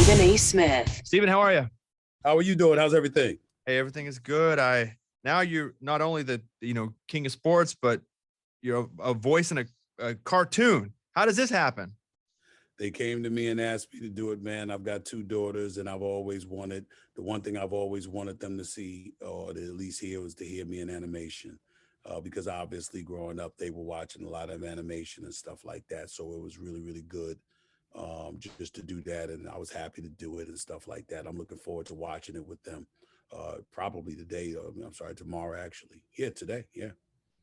Stephen A. Smith. Stephen, how are you? How are you doing? How's everything? Hey, everything is good. Now you're not only the king of sports, but you're a voice in a cartoon. How does this happen? They came to me and asked me to do it, man. I've got 2 daughters, and the one thing I've always wanted them to see, or to at least hear, was to hear me in animation. Because obviously growing up, they were watching a lot of animation and stuff like that. So it was really, really good just to do that. And I was happy to do it and stuff like that. I'm looking forward to watching it with them probably today. Tomorrow, actually. Yeah, today. Yeah.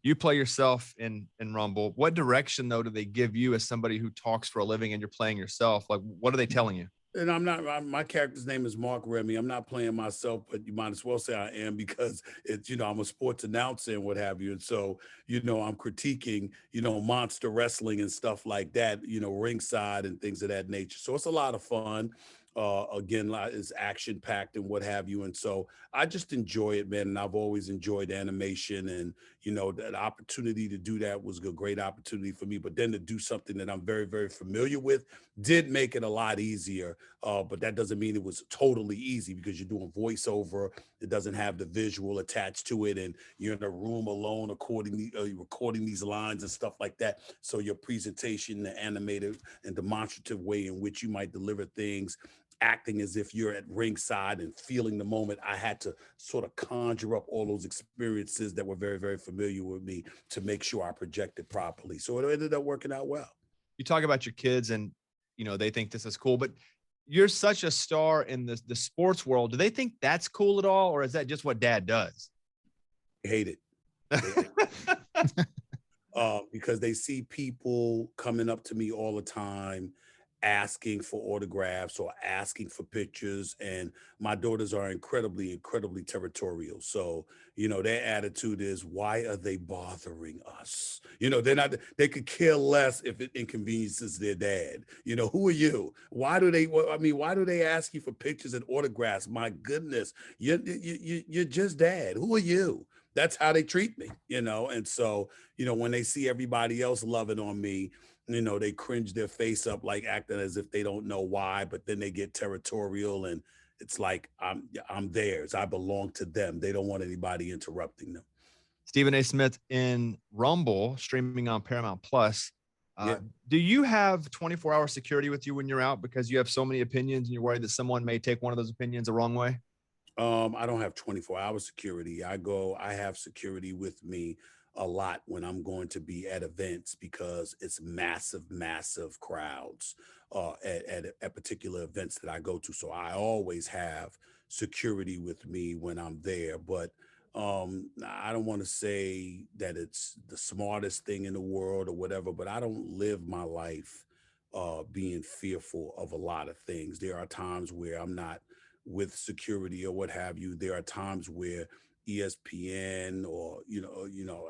You play yourself in Rumble. What direction, though, do they give you as somebody who talks for a living and you're playing yourself? Like, what are they telling you? And my character's name is Mark Remy. I'm not playing myself, but you might as well say I am, because it's, I'm a sports announcer and what have you. And so, I'm critiquing, monster wrestling and stuff like that, ringside and things of that nature. So it's a lot of fun. Again, it's action packed and what have you. And so I just enjoy it, man. And I've always enjoyed animation, and, that opportunity to do that was a great opportunity for me. But then to do something that I'm very, very familiar with did make it a lot easier. But that doesn't mean it was totally easy, because you're doing voiceover. It doesn't have the visual attached to it. And you're in a room alone recording these lines and stuff like that. So your presentation, the animated and demonstrative way in which you might deliver things, acting as if you're at ringside and feeling the moment, I had to sort of conjure up all those experiences that were very, very familiar with me to make sure I projected properly. So it ended up working out well. You talk about your kids and, they think this is cool, but you're such a star in the sports world. Do they think that's cool at all? Or is that just what dad does? They hate it. Because they see people coming up to me all the time, asking for autographs or asking for pictures. And my daughters are incredibly, incredibly territorial. So, their attitude is, why are they bothering us? They could care less if it inconveniences their dad. Who are you? Why do they ask you for pictures and autographs? My goodness, you're just dad. Who are you? That's how they treat me, And so, when they see everybody else loving on me, they cringe their face up, like acting as if they don't know why, but then they get territorial, and it's like, I'm theirs. I belong to them. They don't want anybody interrupting them. Stephen A. Smith in Rumble, streaming on Paramount Plus. Yeah. Do you have 24-hour security with you when you're out, because you have so many opinions and you're worried that someone may take one of those opinions the wrong way? I don't have 24-hour security. I have security with me a lot when I'm going to be at events, because it's massive crowds at particular events that I go to. So I always have security with me when I'm there. But I don't want to say that it's the smartest thing in the world or whatever, but I don't live my life being fearful of a lot of things. There are times where I'm not with security or what have you. There are times where ESPN or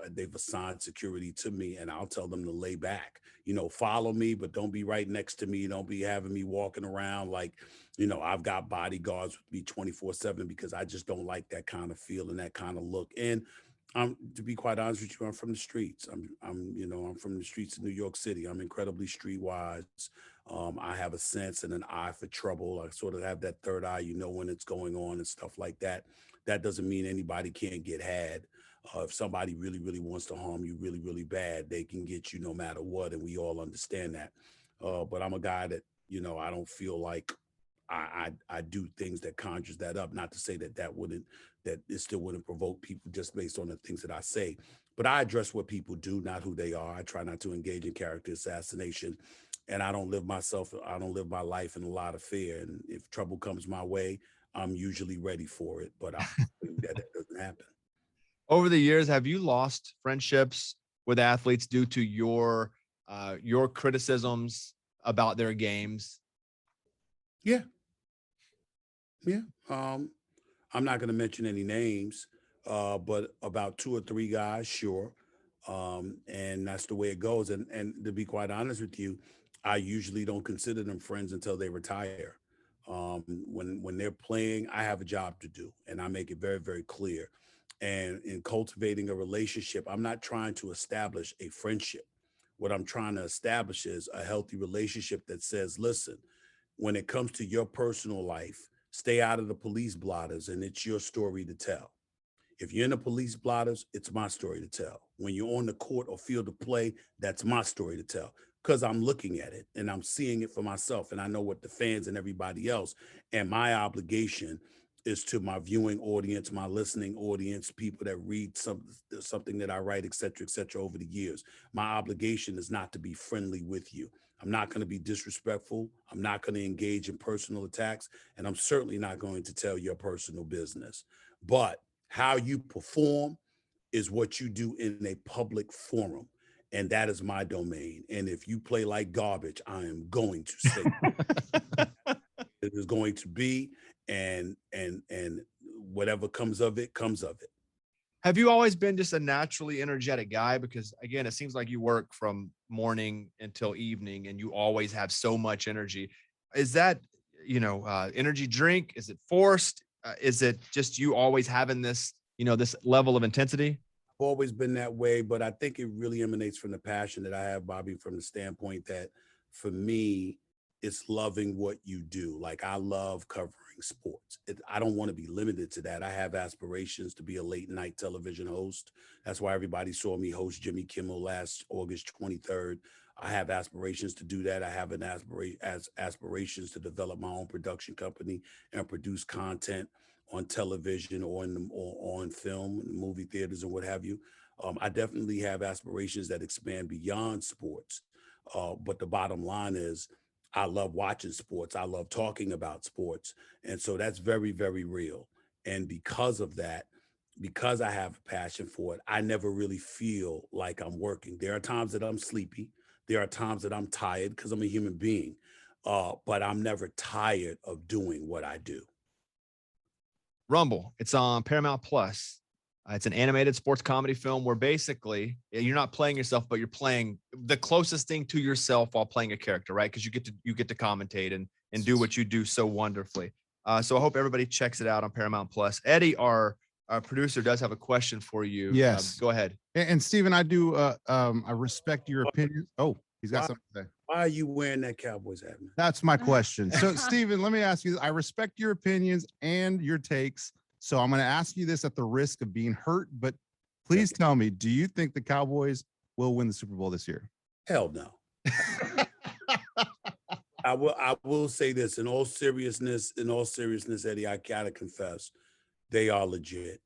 they've assigned security to me, and I'll tell them to lay back, follow me, but don't be right next to me. Don't be having me walking around like, I've got bodyguards with me 24/7, because I just don't like that kind of feel and that kind of look. And to be quite honest with you, I'm from the streets. I'm from the streets of New York City. I'm incredibly streetwise. I have a sense and an eye for trouble. I sort of have that third eye, when it's going on and stuff like that. That doesn't mean anybody can't get had. If somebody really, really wants to harm you really, really bad, they can get you no matter what. And we all understand that. But I'm a guy that, I don't feel like I do things that conjures that up. Not to say that it still wouldn't provoke people just based on the things that I say. But I address what people do, not who they are. I try not to engage in character assassination. And I don't live my life in a lot of fear. And if trouble comes my way, I'm usually ready for it, but I think that doesn't happen. Over the years, have you lost friendships with athletes due to your criticisms about their games? Yeah. I'm not going to mention any names, but about 2 or 3 guys, sure. And that's the way it goes. And to be quite honest with you, I usually don't consider them friends until they retire. When they're playing, I have a job to do, and I make it very, very clear. And in cultivating a relationship, I'm not trying to establish a friendship. What I'm trying to establish is a healthy relationship that says, listen, when it comes to your personal life, stay out of the police blotters, and it's your story to tell. If you're in the police blotters, it's my story to tell. When you're on the court or field of play, that's my story to tell because I'm looking at it and I'm seeing it for myself. And I know what the fans and everybody else, and my obligation is to my viewing audience, my listening audience, people that read something that I write, et cetera, over the years. My obligation is not to be friendly with you. I'm not going to be disrespectful. I'm not going to engage in personal attacks. And I'm certainly not going to tell your personal business. But how you perform is what you do in a public forum. And that is my domain. And if you play like garbage, I am going to say it is going to be, and whatever comes of it, comes of it. Have you always been just a naturally energetic guy? Because again, it seems like you work from morning until evening and you always have so much energy. Is that, energy drink? Is it forced? Is it just you always having this, this level of intensity? I've always been that way, but I think it really emanates from the passion that I have, Bobby, from the standpoint that for me, it's loving what you do. Like I love covering sports. I don't want to be limited to that. I have aspirations to be a late night television host. That's why everybody saw me host Jimmy Kimmel last August 23rd. I have aspirations to do that. I have aspirations to develop my own production company and produce content on television or on film, in the movie theaters and what have you. I definitely have aspirations that expand beyond sports. But the bottom line is I love watching sports. I love talking about sports. And so that's very, very real. And because of that, because I have a passion for it, I never really feel like I'm working. There are times that I'm sleepy. There are times that I'm tired because I'm a human being. But I'm never tired of doing what I do. Rumble. It's on Paramount Plus. It's an animated sports comedy film where basically you're not playing yourself, but you're playing the closest thing to yourself while playing a character, right? Because you get to commentate and do what you do so wonderfully. So I hope everybody checks it out on Paramount Plus. Eddie, our producer, does have a question for you. Yes. Go ahead. And Steven, I do. I respect your opinion. Oh, he's got something to say. Why are you wearing that Cowboys hat, man? That's my question. So, Steven, let me ask you. I respect your opinions and your takes. So I'm going to ask you this at the risk of being hurt, but please tell me, do you think the Cowboys will win the Super Bowl this year? Hell no. I will say this in all seriousness, Eddie, I gotta confess, they are legit.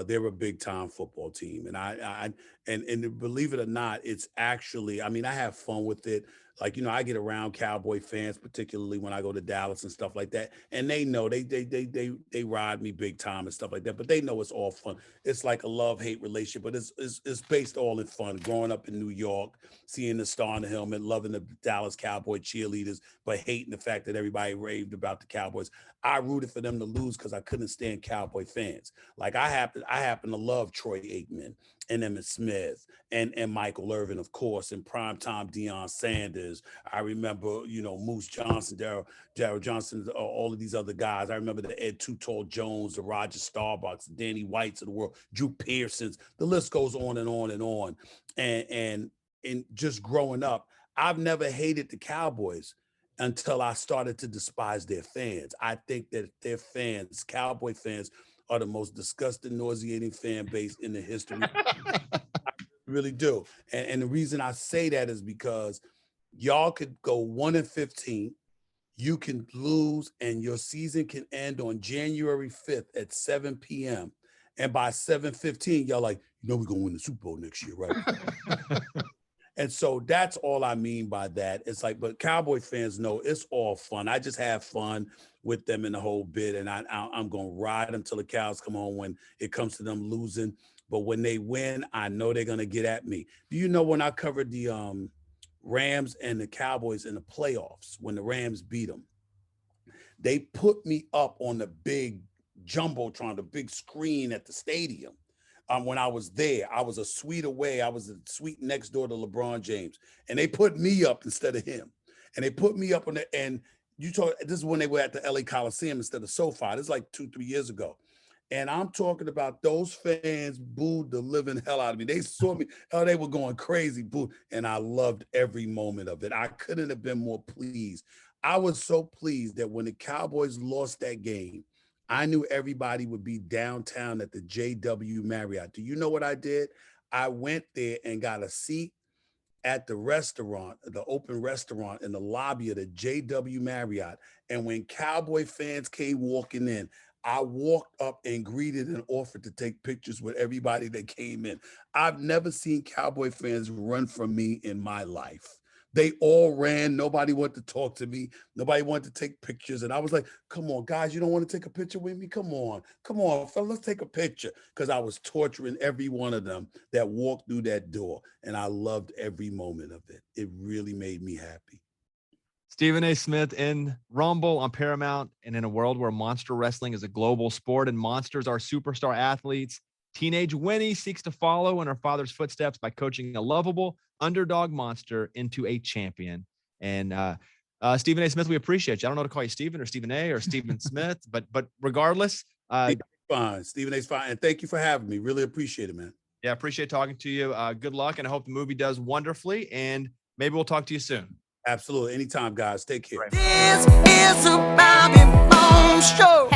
They're a big time football team. And and believe it or not, it's actually, I mean, I have fun with it. Like, I get around Cowboy fans, particularly when I go to Dallas and stuff like that. And they know they ride me big time and stuff like that, but they know it's all fun. It's like a love-hate relationship, but it's based all in fun. Growing up in New York, seeing the star in the helmet, loving the Dallas Cowboy cheerleaders, but hating the fact that everybody raved about the Cowboys. I rooted for them to lose because I couldn't stand Cowboy fans. Like I happen to love Troy Aikman and Emmitt Smith and Michael Irvin, of course, and primetime Deion Sanders. I remember, Moose Johnson, Daryl Johnson, all of these other guys. I remember the Ed Too Tall Jones, the Roger Starbucks, Danny Whites of the world, Drew Pearsons. The list goes on and on and on. And just growing up, I've never hated the Cowboys until I started to despise their fans. I think that their fans, Cowboy fans, are the most disgusting, nauseating fan base in the history. I really do. And the reason I say that is because y'all could go 1-15, you can lose, and your season can end on January 5th at 7 p.m. And by 7:15, y'all like, we're gonna win the Super Bowl next year, right? And so that's all I mean by that. It's like, but Cowboy fans know it's all fun. I just have fun with them in the whole bit. And I'm going to ride until the cows come home when it comes to them losing. But when they win, I know they're going to get at me. Do you know when I covered the Rams and the Cowboys in the playoffs, when the Rams beat them, they put me up on the big Jumbotron, the big screen at the stadium. When I was there, I was a suite away. I was a suite next door to LeBron James, and they put me up instead of him. And they put me up on the, and this is when they were at the LA Coliseum instead of SoFi. This is like 2-3 years ago. And I'm talking about those fans booed the living hell out of me. They saw me, they were going crazy, boo. And I loved every moment of it. I couldn't have been more pleased. I was so pleased that when the Cowboys lost that game, I knew everybody would be downtown at the JW Marriott. Do you know what I did? I went there and got a seat at the restaurant, the open restaurant in the lobby of the JW Marriott. And when Cowboy fans came walking in, I walked up and greeted and offered to take pictures with everybody that came in. I've never seen Cowboy fans run from me in my life. They all ran. Nobody wanted to talk to me. Nobody wanted to take pictures. And I was like, come on, guys, you don't want to take a picture with me? Come on, fellas, let's take a picture. Because I was torturing every one of them that walked through that door. And I loved every moment of it. It really made me happy. Stephen A. Smith in Rumble on Paramount. And in a world where monster wrestling is a global sport and monsters are superstar athletes, teenage Winnie seeks to follow in her father's footsteps by coaching a lovable underdog monster into a champion. And Stephen A. Smith, we appreciate you. I don't know to call you Stephen or Stephen A. or Stephen Smith, but regardless. Fine. Stephen A.'s fine. And thank you for having me. Really appreciate it, man. Yeah, appreciate talking to you. Good luck. And I hope the movie does wonderfully. And maybe we'll talk to you soon. Absolutely. Anytime, guys. Take care. This is a Bobby Bones Show.